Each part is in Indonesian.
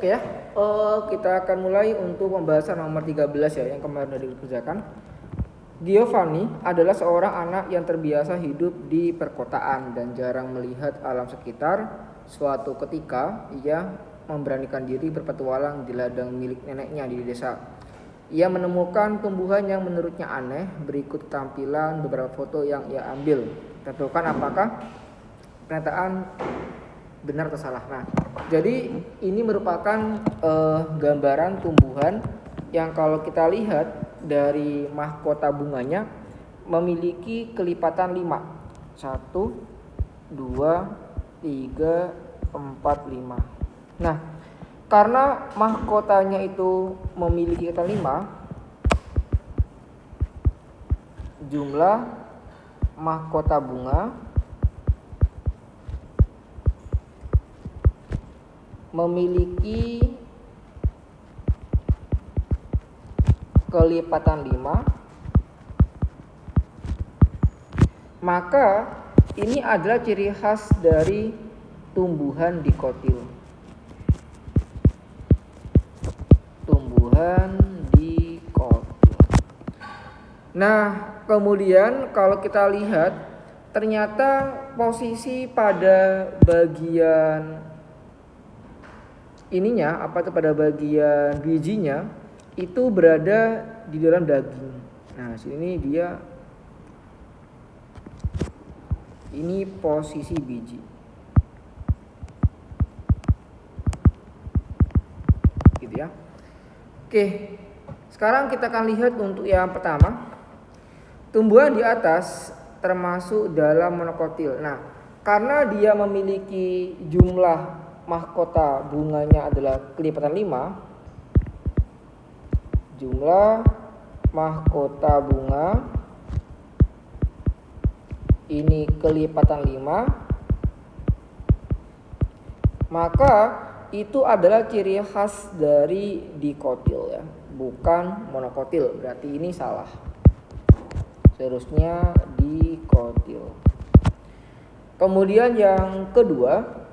Oke ya, kita akan mulai untuk pembahasan nomor 13 ya, yang kemarin sudah dikerjakan. Giovanni adalah seorang anak yang terbiasa hidup di perkotaan dan jarang melihat alam sekitar. Suatu ketika, ia memberanikan diri berpetualang di ladang milik neneknya di desa. Ia menemukan tumbuhan yang menurutnya aneh. Berikut tampilan beberapa foto yang ia ambil. Tentukan apakah pernyataan benar atau salah. Nah, jadi ini merupakan gambaran tumbuhan yang kalau kita lihat dari mahkota bunganya memiliki kelipatan 5. 1, 2, 3, 4, 5. Nah, karena mahkotanya itu memiliki kelipatan 5, jumlah mahkota bunga memiliki kelipatan 5, maka ini adalah ciri khas dari tumbuhan dikotil. Tumbuhan dikotil. Nah, kemudian kalau kita lihat ternyata posisi pada bagian ininya pada bagian bijinya itu berada di dalam daging. Nah, sini dia ini posisi biji. Gitu ya. Oke. Sekarang kita akan lihat untuk yang pertama. Tumbuhan di atas termasuk dalam monokotil. Nah, karena dia memiliki jumlah mahkota bunganya adalah kelipatan 5, jumlah mahkota bunga ini kelipatan 5, maka itu adalah ciri khas dari dikotil ya, bukan monokotil. Berarti ini salah. Seharusnya dikotil. Kemudian yang kedua,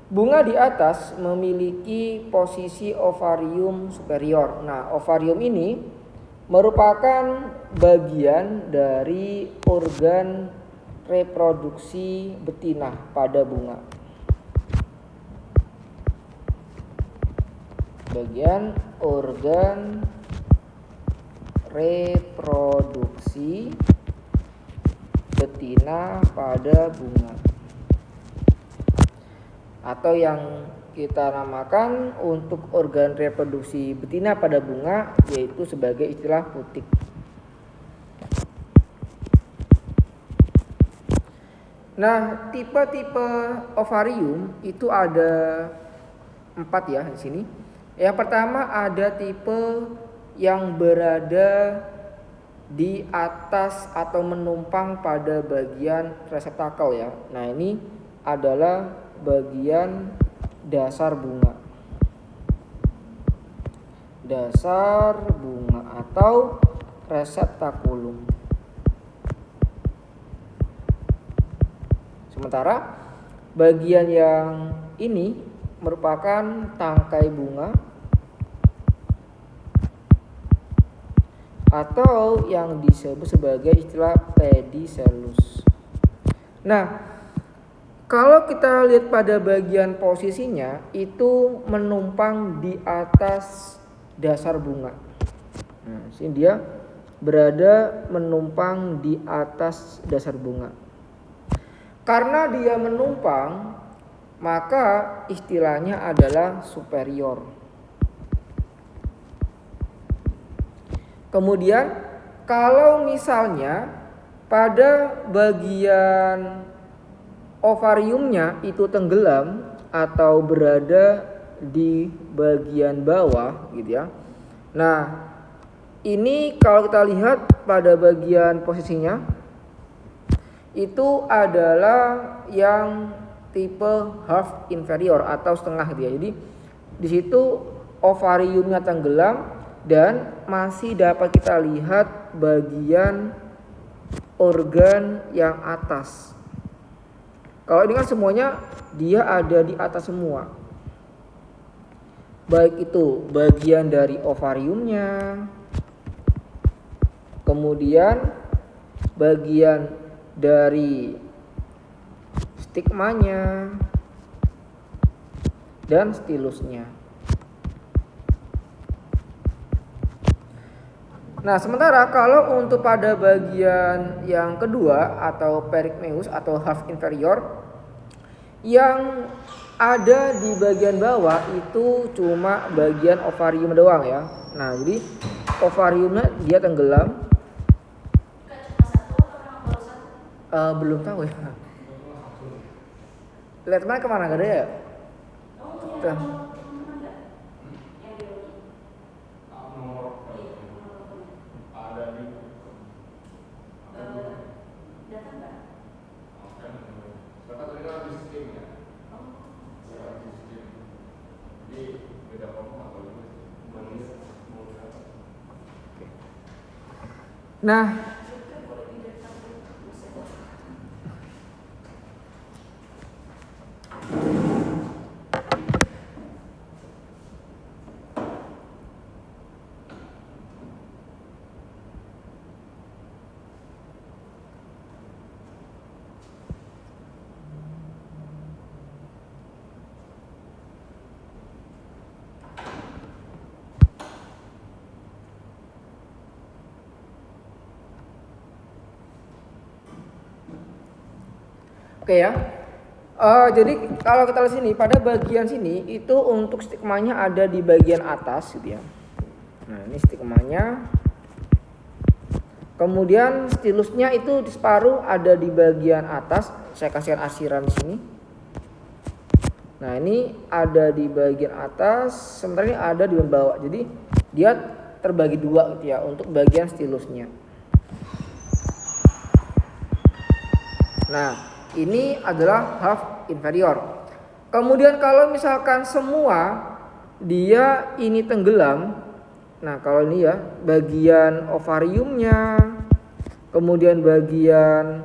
bunga di atas memiliki posisi ovarium superior. Nah, ovarium ini merupakan bagian dari organ reproduksi betina pada bunga. Bagian organ reproduksi betina pada bunga, atau yang kita namakan untuk organ reproduksi betina pada bunga yaitu sebagai istilah putik. Nah, tipe-tipe ovarium itu ada 4 ya di sini. Yang pertama ada tipe yang berada di atas atau menumpang pada bagian reseptakel ya. Nah, ini adalah bagian dasar bunga. Dasar bunga atau reseptakulum. Sementara bagian yang ini merupakan tangkai bunga atau yang disebut sebagai istilah pedicellus. Nah, kalau kita lihat pada bagian posisinya itu menumpang di atas dasar bunga. Nah, sini dia berada menumpang di atas dasar bunga. Karena dia menumpang, maka istilahnya adalah superior. Kemudian kalau misalnya pada bagian ovariumnya itu tenggelam atau berada di bagian bawah gitu ya. Nah, ini kalau kita lihat pada bagian posisinya itu adalah yang tipe half inferior atau setengah dia. Jadi di situ ovariumnya tenggelam dan masih dapat kita lihat bagian organ yang atas. Kalau ini kan semuanya dia ada di atas semua. baik itu bagian dari ovariumnya, kemudian bagian dari stigmanya dan stilusnya. Nah, sementara kalau untuk pada bagian yang kedua atau perikmeus atau half inferior, yang ada di bagian bawah itu cuma bagian ovarium doang ya. Nah, jadi ovariumnya dia tenggelam. Belum tahu ya. Lihat mana kemana, gak ada ya? Tuh. Nah, oke ya. Jadi kalau kita lihat sini pada bagian sini itu untuk stigmanya ada di bagian atas gitu ya. Nah, ini stigmanya. Kemudian stilusnya itu di separuh ada di bagian atas. Saya kasihkan arsiran di sini. Nah, ini ada di bagian atas, sementara ini ada di bagian bawah. Jadi dia terbagi dua gitu ya untuk bagian stilusnya. Nah, ini adalah half inferior. Kemudian kalau misalkan semua dia ini tenggelam, nah kalau ini ya bagian ovariumnya, kemudian bagian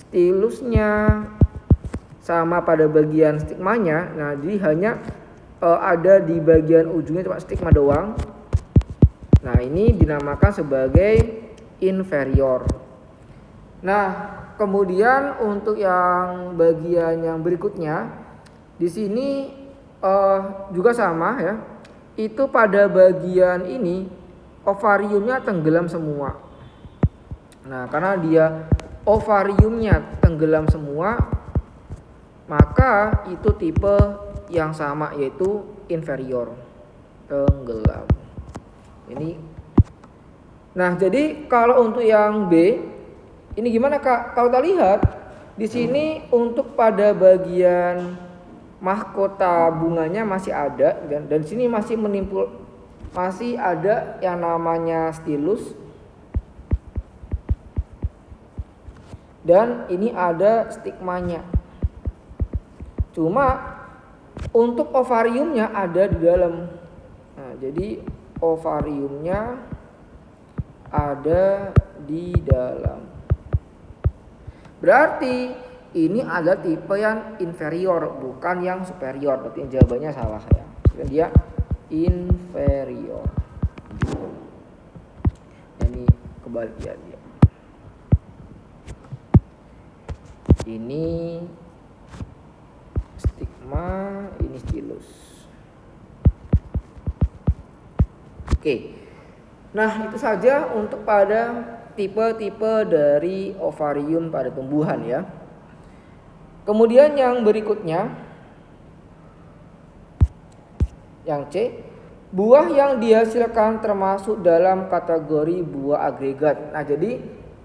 stilusnya, sama pada bagian stigmanya. Nah, jadi hanya ada di bagian ujungnya cuma stigma doang. Nah, ini dinamakan sebagai inferior. Nah, kemudian untuk yang bagian yang berikutnya di sini juga sama ya. Itu pada bagian ini ovariumnya tenggelam semua. Nah, karena dia ovariumnya tenggelam semua, maka itu tipe yang sama yaitu inferior, tenggelam. Ini. Nah, jadi kalau untuk yang B ini gimana Kak? Kalau kita lihat di sini untuk pada bagian mahkota bunganya masih ada dan di sini masih ada yang namanya stilus. Dan ini ada stigmanya. Cuma untuk ovariumnya ada di dalam. Nah, jadi ovariumnya ada di dalam. Berarti ini ada tipe yang inferior, bukan yang superior. Berarti jawabannya salah ya. Dia inferior. Ini kebalik ya dia. Ini stigma, ini stilus. Oke. Nah, itu saja untuk pada tipe-tipe dari ovarium pada tumbuhan ya. Kemudian yang berikutnya, yang C, buah yang dihasilkan termasuk dalam kategori buah agregat. Nah, jadi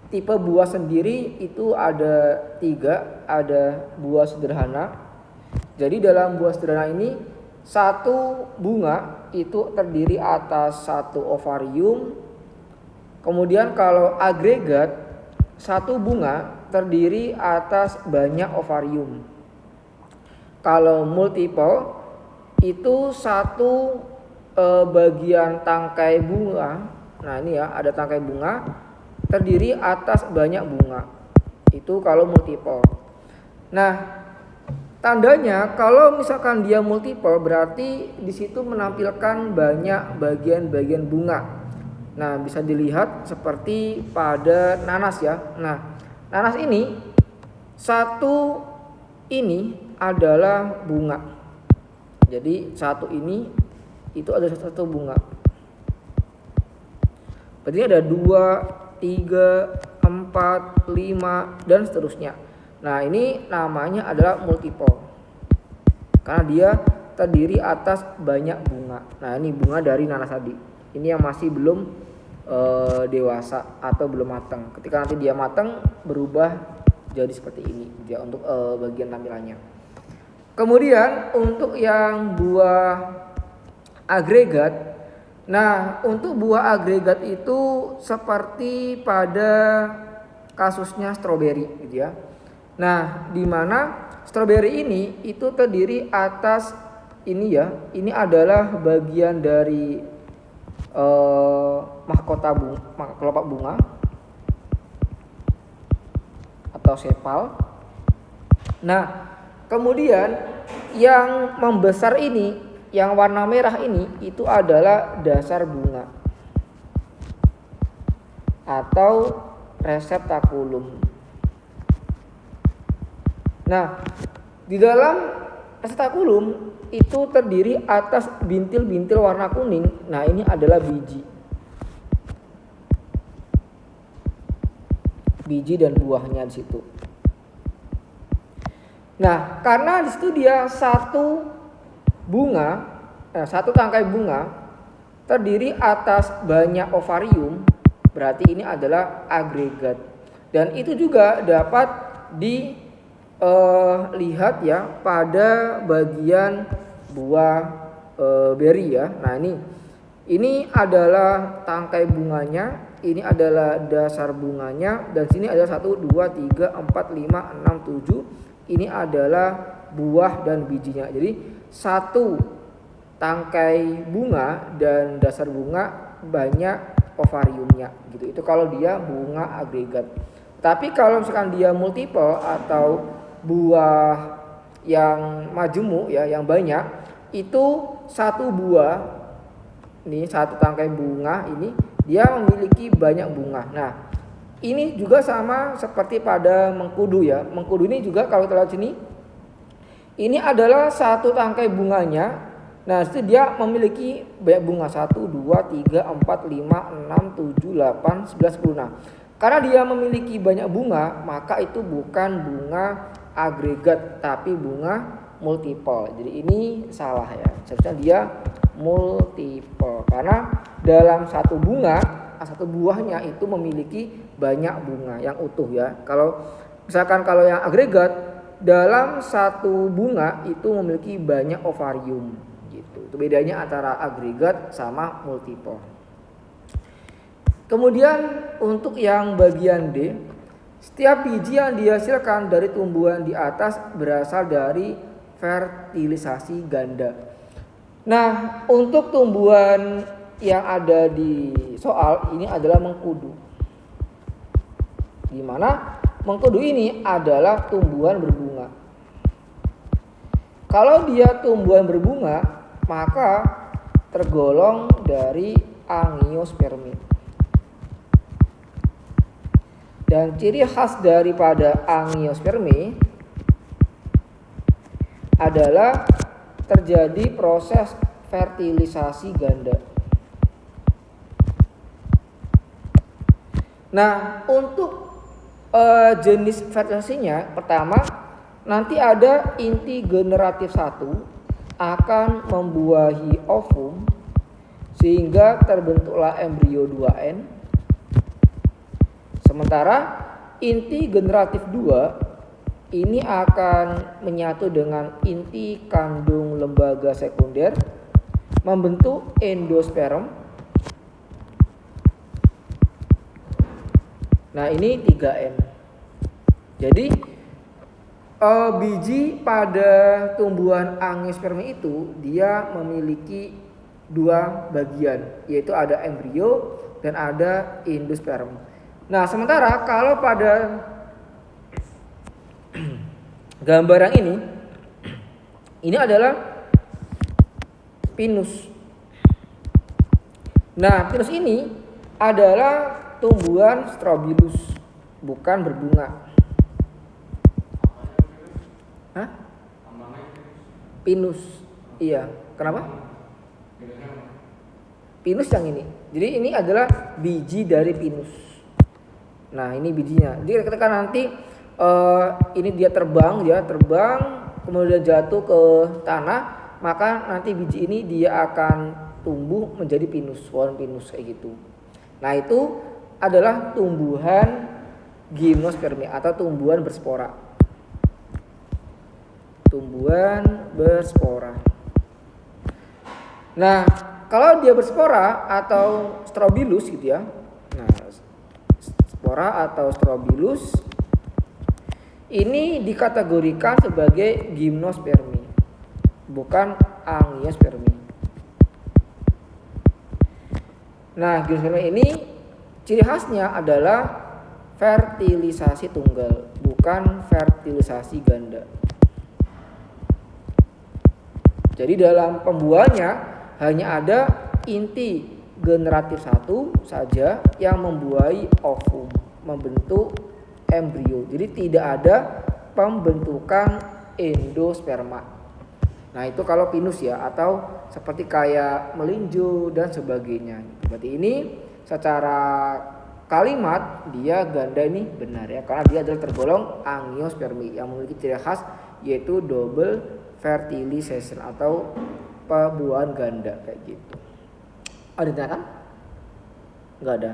tipe buah sendiri itu ada 3, ada buah sederhana. Jadi dalam buah sederhana ini satu bunga itu terdiri atas satu ovarium. Kemudian kalau agregat, satu bunga terdiri atas banyak ovarium. Kalau multiple itu satu bagian tangkai bunga. Nah, ini ya ada tangkai bunga terdiri atas banyak bunga. Itu kalau multiple. Nah, Tandanya kalau misalkan dia multiple berarti di situ menampilkan banyak bagian-bagian bunga. Nah, bisa dilihat seperti pada nanas ya. Nah, nanas ini satu ini adalah bunga. Jadi satu ini itu ada satu bunga. Berarti ada 2, 3, 4, 5 dan seterusnya. Nah, ini namanya adalah multiple. Karena dia terdiri atas banyak bunga. Nah, ini bunga dari nanas tadi. Ini yang masih belum dewasa atau belum matang. Ketika nanti dia matang berubah jadi seperti ini ya untuk bagian tampilannya. Kemudian untuk yang buah agregat. Nah, untuk buah agregat itu seperti pada kasusnya stroberi gitu ya. Nah, di mana stroberi ini itu terdiri atas ini ya. Ini adalah bagian dari mahkota kelopak bunga atau sepal. Nah, kemudian yang membesar ini, yang warna merah ini itu adalah dasar bunga atau reseptakulum. Nah, di dalam reseptakulum itu terdiri atas bintil-bintil warna kuning. Nah, ini adalah biji. Biji dan buahnya di situ. Nah, karena di situ dia satu tangkai bunga terdiri atas banyak ovarium, berarti ini adalah agregat. Dan itu juga dapat dilihat ya pada bagian buah beri ya. Nah, ini adalah tangkai bunganya, ini adalah dasar bunganya, dan sini ada 1, 2, 3, 4, 5, 6, 7. Ini adalah buah dan bijinya. Jadi satu tangkai bunga dan dasar bunga banyak ovariumnya gitu. Itu kalau dia bunga agregat. Tapi kalau misalkan dia multiple atau buah yang majemuk ya, yang banyak, itu satu buah ini, satu tangkai bunga ini dia memiliki banyak bunga. Nah, ini juga sama seperti pada mengkudu ya. Mengkudu ini juga kalau kita lihat sini, ini adalah satu tangkai bunganya. Nah, itu dia memiliki banyak bunga. 1, 2, 3, 4, 5, 6, 7, 8, 9, 10. Nah, karena dia memiliki banyak bunga, maka itu bukan bunga agregat tapi bunga multiple. Jadi ini salah ya. Seharusnya dia multiple karena dalam satu buahnya itu memiliki banyak bunga yang utuh ya. Kalau misalkan kalau yang agregat dalam satu bunga itu memiliki banyak ovarium gitu. Itu bedanya antara agregat sama multiple. Kemudian untuk yang bagian D, setiap biji yang dihasilkan dari tumbuhan di atas berasal dari fertilisasi ganda. Nah, untuk tumbuhan yang ada di soal ini adalah mengkudu. Di mana mengkudu ini adalah tumbuhan berbunga. Kalau dia tumbuhan berbunga, maka tergolong dari angiospermi. Dan ciri khas daripada angiospermi adalah terjadi proses fertilisasi ganda. Nah, untuk jenis fertilisasinya, pertama nanti ada inti generatif 1 akan membuahi ovum sehingga terbentuklah embrio 2N. Sementara inti generatif 2 ini akan menyatu dengan inti kandung lembaga sekunder membentuk endosperm. Nah, ini 3N. Jadi biji pada tumbuhan angiospermi itu dia memiliki dua bagian, yaitu ada embrio dan ada endosperm. Nah, sementara kalau pada gambar yang ini, Ini adalah pinus. Nah, pinus ini adalah tumbuhan strobilus, bukan berbunga. Hah? Pinus. Iya. Kenapa? Pinus yang ini. Jadi ini adalah biji dari pinus. Nah, ini bijinya. Jadi ketika nanti ini dia terbang, kemudian jatuh ke tanah, maka nanti biji ini dia akan tumbuh menjadi pinus, pohon pinus kayak gitu. Nah, itu adalah tumbuhan gimnospermi atau tumbuhan berspora. Tumbuhan berspora. Nah, kalau dia berspora atau strobilus gitu ya. Nah, spora atau strobilus ini dikategorikan sebagai gimnospermi, bukan angiospermi. Nah, gimnospermi ini ciri khasnya adalah fertilisasi tunggal, bukan fertilisasi ganda. Jadi dalam pembuahannya hanya ada inti generatif 1 saja yang membuahi ovum, membentuk embrio. Jadi tidak ada pembentukan endosperma. Nah, itu kalau pinus ya, atau seperti kayak melinjo dan sebagainya. Berarti ini secara kalimat dia ganda ini benar ya, karena dia adalah tergolong angiospermi yang memiliki ciri khas yaitu double fertilization atau pembuahan ganda kayak gitu. Ada kan? Enggak ada.